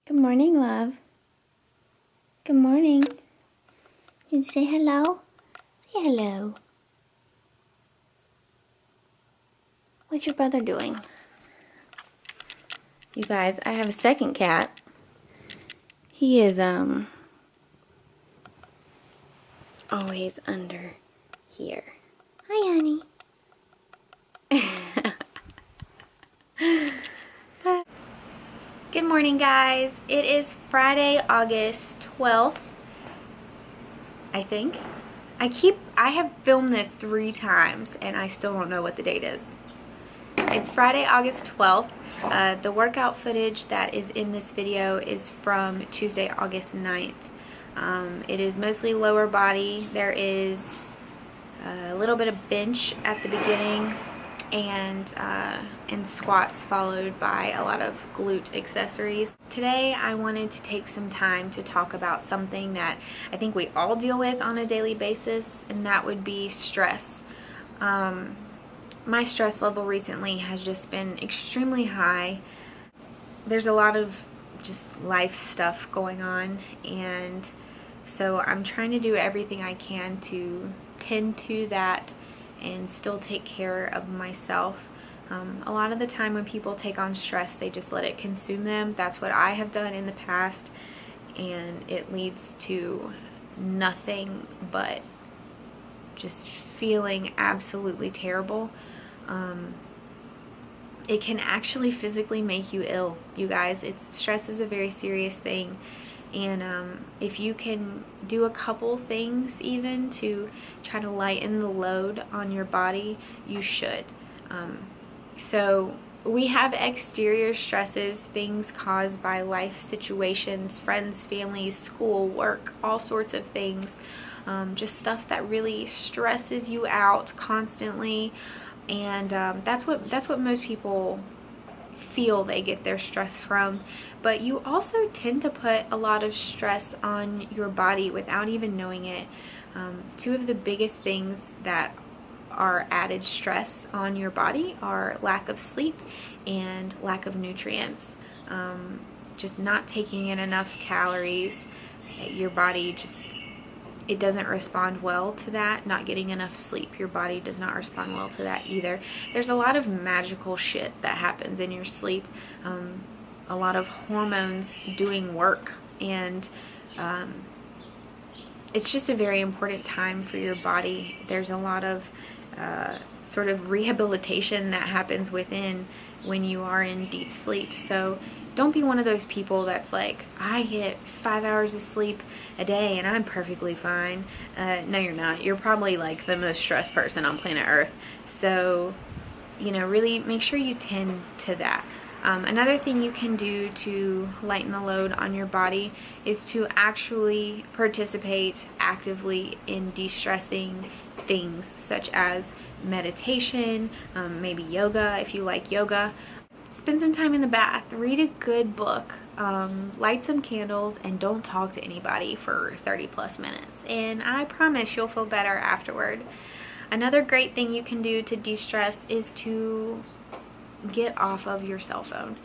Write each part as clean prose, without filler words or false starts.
Good morning, love. Good morning. Did you say hello? Say hello. What's your brother doing? You guys, I have a second cat. He is, always under here. Hi, honey. Good morning, guys. It is Friday, August 12th, I think. I have filmed this 3 times and I still don't know what the date is. It's Friday, August 12th. The workout footage that is in this video is from Tuesday, August 9th. It is mostly lower body. There is a little bit of bench at the beginning and squats, followed by a lot of glute accessories. Today I wanted to take some time to talk about something that I think we all deal with on a daily basis, and that would be stress. My stress level recently has just been extremely high. There's a lot of just life stuff going on, and so I'm trying to do everything I can to tend to that and still take care of myself. A lot of the time when people take on stress, they just let it consume them. That's what I have done in the past, and it leads to nothing but just feeling absolutely terrible. It can actually physically make you ill, you guys. Stress is a very serious thing, and if you can do a couple things even to try to lighten the load on your body, you should. So we have exterior stresses, things caused by life situations, friends, families, school, work, all sorts of things, just stuff that really stresses you out constantly. And that's what most people feel they get their stress from. But you also tend to put a lot of stress on your body without even knowing it. 2 of the biggest things that are added stress on your body are lack of sleep and lack of nutrients. Just not taking in enough calories. Your body just, it doesn't respond well to that. Not getting enough sleep, your body does not respond well to that either. There's a lot of magical shit that happens in your sleep. A lot of hormones doing work, and it's just a very important time for your body. There's a lot of sort of rehabilitation that happens within when you are in deep sleep. So don't be one of those people that's like, I get 5 hours of sleep a day and I'm perfectly fine. No, you're not. You're probably like the most stressed person on planet Earth. So, really make sure you tend to that. Another thing you can do to lighten the load on your body is to actually participate actively in de-stressing things such as meditation, maybe yoga if you like yoga. Spend some time in the bath, read a good book, light some candles, and don't talk to anybody for 30 plus minutes. And I promise you'll feel better afterward. Another great thing you can do to de-stress is to get off of your cell phone.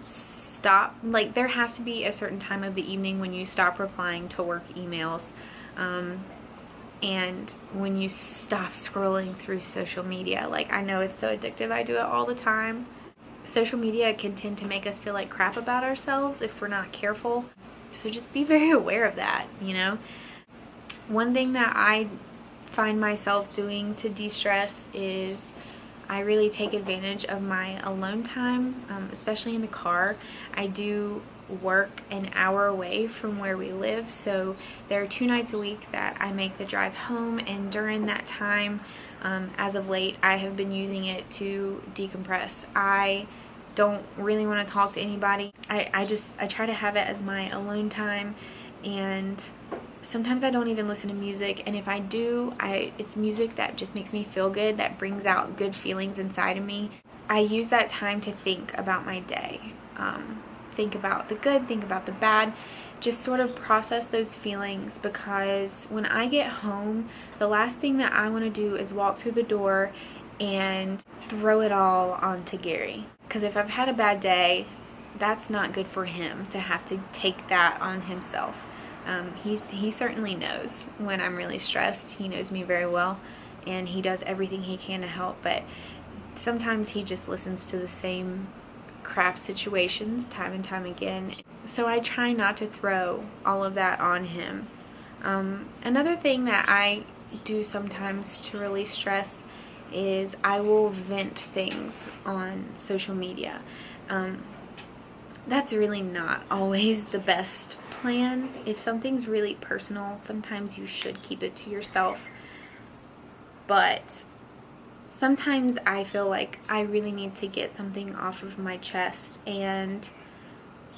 Stop, like there has to be a certain time of the evening when you stop replying to work emails, and when you stop scrolling through social media. Like, I know it's so addictive, I do it all the time. Social media can tend to make us feel like crap about ourselves if we're not careful. So just be very aware of that, One thing that I find myself doing to de-stress is I really take advantage of my alone time, especially in the car. I do work an hour away from where we live, so there are 2 nights a week that I make the drive home, and during that time, as of late, I have been using it to decompress. I don't really want to talk to anybody. I try to have it as my alone time, and sometimes I don't even listen to music, and if I do, it's music that just makes me feel good, that brings out good feelings inside of me. I use that time to think about my day. Think about the good, think about the bad, just sort of process those feelings, because when I get home, the last thing that I want to do is walk through the door and throw it all onto Gary. Because if I've had a bad day, that's not good for him to have to take that on himself. He certainly knows when I'm really stressed. He knows me very well, and he does everything he can to help, but sometimes he just listens to the same crap situations time and time again. So I try not to throw all of that on him. Another thing that I do sometimes to release stress is I will vent things on social media. That's really not always the best plan. If something's really personal, sometimes you should keep it to yourself. But sometimes I feel like I really need to get something off of my chest, and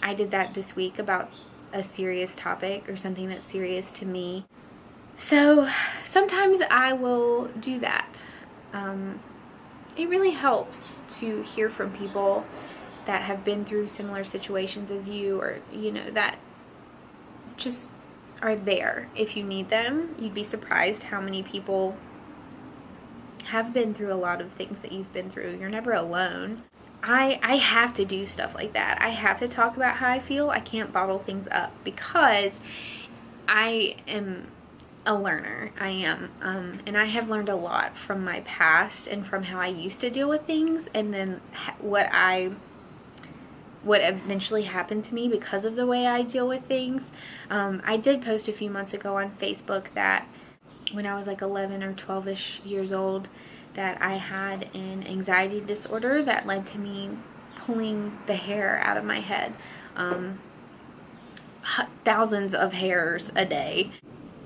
I did that this week about a serious topic or something that's serious to me. So sometimes I will do that. It really helps to hear from people that have been through similar situations as you, or that just are there if you need them. You'd be surprised how many people have been through a lot of things that you've been through. You're never alone. I have to do stuff like that. I have to talk about how I feel. I can't bottle things up because I am a learner. I am. And I have learned a lot from my past and from how I used to deal with things, and then what eventually happened to me because of the way I deal with things. I did post a few months ago on Facebook that when I was like 11 or 12-ish years old, that I had an anxiety disorder that led to me pulling the hair out of my head. Thousands of hairs a day.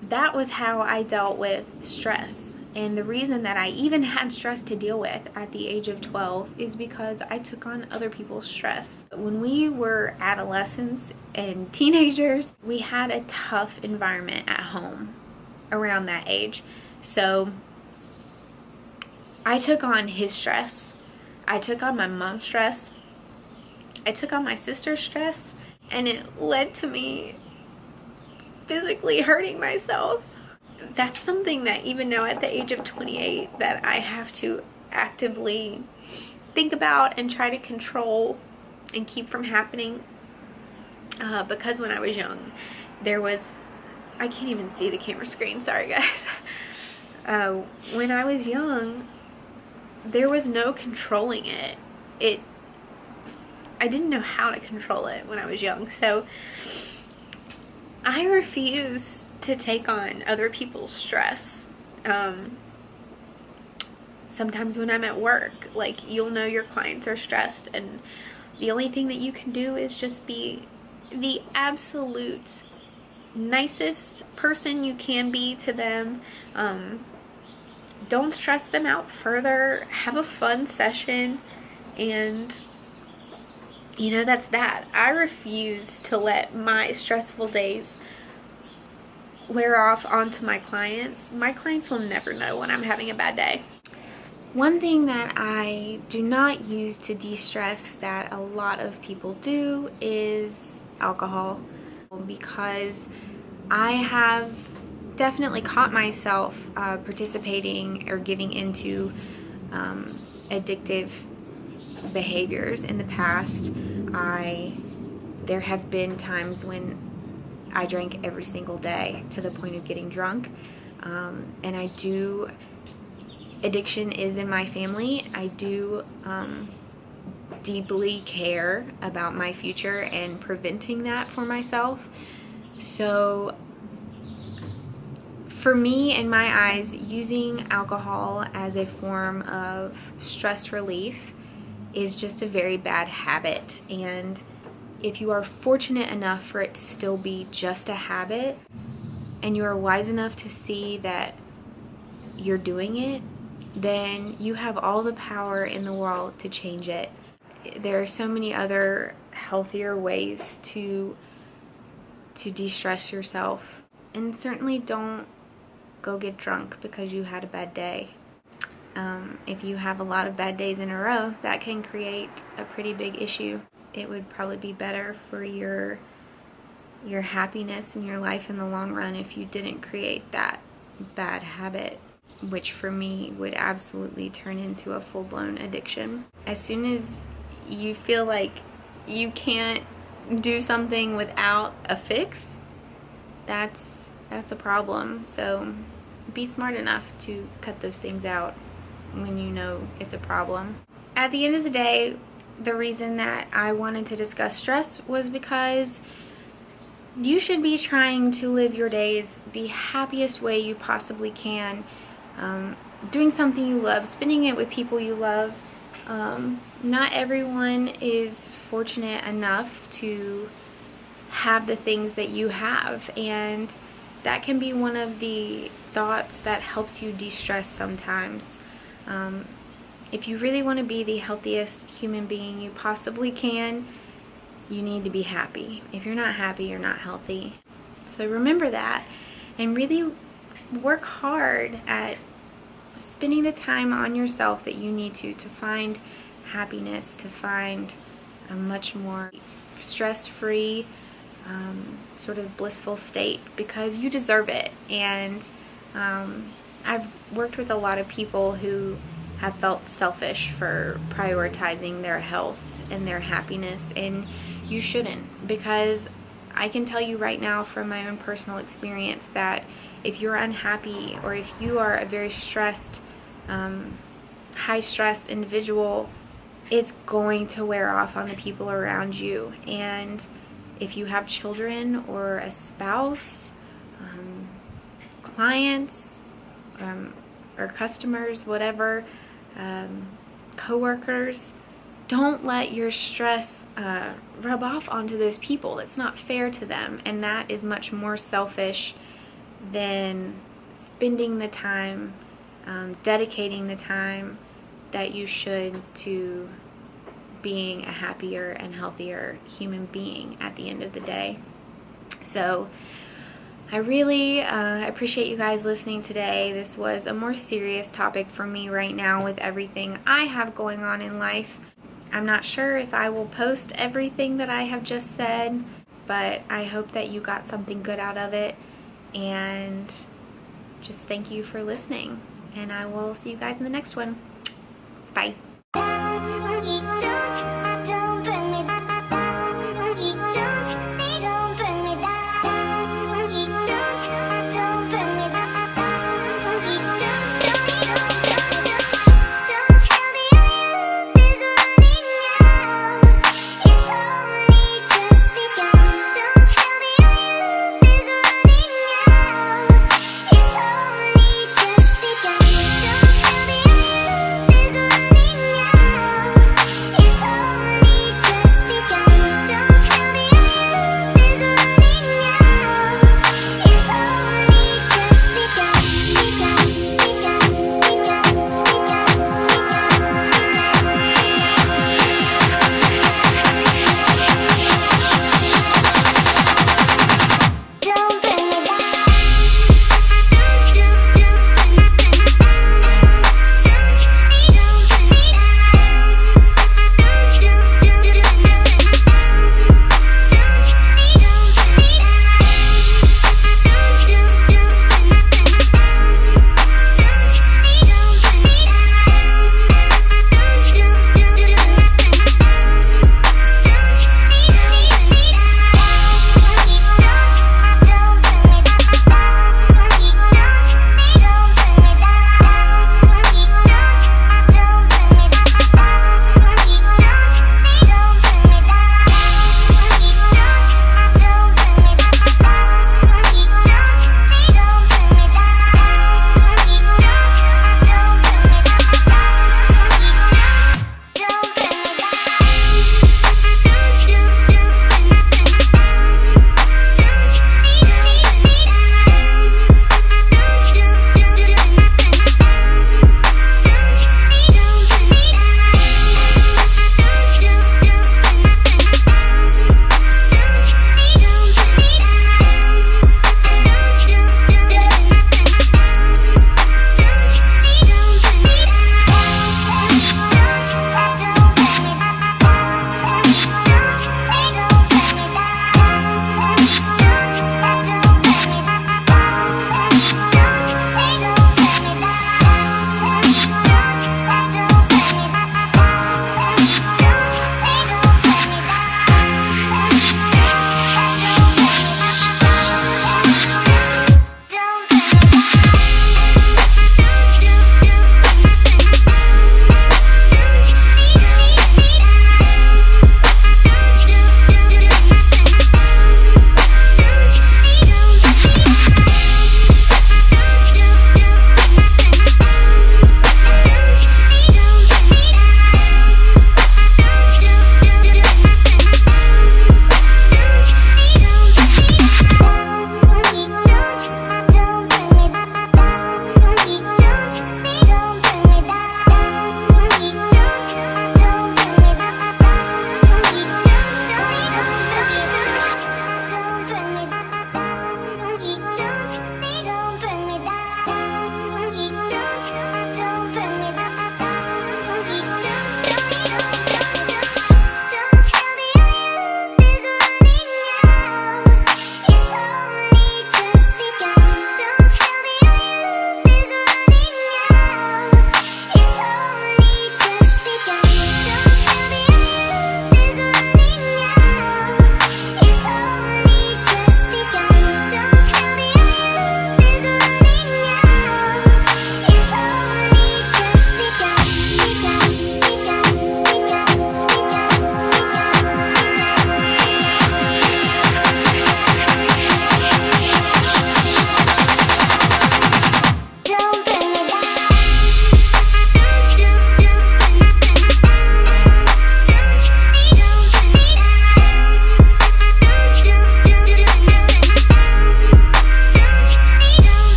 That was how I dealt with stress. And the reason that I even had stress to deal with at the age of 12 is because I took on other people's stress. When we were adolescents and teenagers, we had a tough environment at home around that age. So I took on his stress. I took on my mom's stress. I took on my sister's stress, and it led to me physically hurting myself. That's something that even now at the age of 28 that I have to actively think about and try to control and keep from happening, because when I was young there was, I can't even see the camera screen, sorry guys. When I was young there was no controlling it. I didn't know how to control it when I was young, so I refuse to take on other people's stress. Sometimes when I'm at work, like, you'll know your clients are stressed, and the only thing that you can do is just be the absolute nicest person you can be to them. Don't stress them out further. Have a fun session, and that's that. I refuse to let my stressful days wear off onto my clients. My clients will never know when I'm having a bad day. One thing that I do not use to de-stress that a lot of people do is alcohol, because I have definitely caught myself participating or giving into addictive behaviors in the past. There have been times when I drank every single day to the point of getting drunk, and I do, addiction is in my family. I do deeply care about my future and preventing that for myself. So for me, in my eyes, using alcohol as a form of stress relief is just a very bad habit. And if you are fortunate enough for it to still be just a habit, and you are wise enough to see that you're doing it, then you have all the power in the world to change it. There are so many other healthier ways to de-stress yourself. And certainly don't go get drunk because you had a bad day. If you have a lot of bad days in a row, that can create a pretty big issue. It would probably be better for your happiness in your life in the long run if you didn't create that bad habit, which for me would absolutely turn into a full-blown addiction. As soon as you feel like you can't do something without a fix, that's a problem. So be smart enough to cut those things out when you know it's a problem. At the end of the day, the reason that I wanted to discuss stress was because you should be trying to live your days the happiest way you possibly can, doing something you love, spending it with people you love. Not everyone is fortunate enough to have the things that you have, and that can be one of the thoughts that helps you de-stress sometimes. If you really want to be the healthiest human being you possibly can, you need to be happy. If you're not happy, you're not healthy. So remember that, and really work hard at spending the time on yourself that you need to find happiness, to find a much more stress-free, sort of blissful state, because you deserve it. And I've worked with a lot of people who have felt selfish for prioritizing their health and their happiness, and you shouldn't, because I can tell you right now from my own personal experience that if you're unhappy, or if you are a very stressed, high stress individual, it's going to wear off on the people around you. And if you have children or a spouse, clients, or customers, whatever, co-workers, don't let your stress rub off onto those people. It's not fair to them, and that is much more selfish than spending the time, dedicating the time that you should to being a happier and healthier human being at the end of the day. So I really appreciate you guys listening today. This was a more serious topic for me right now with everything I have going on in life. I'm not sure if I will post everything that I have just said, but I hope that you got something good out of it, and just thank you for listening, and I will see you guys in the next one. Bye.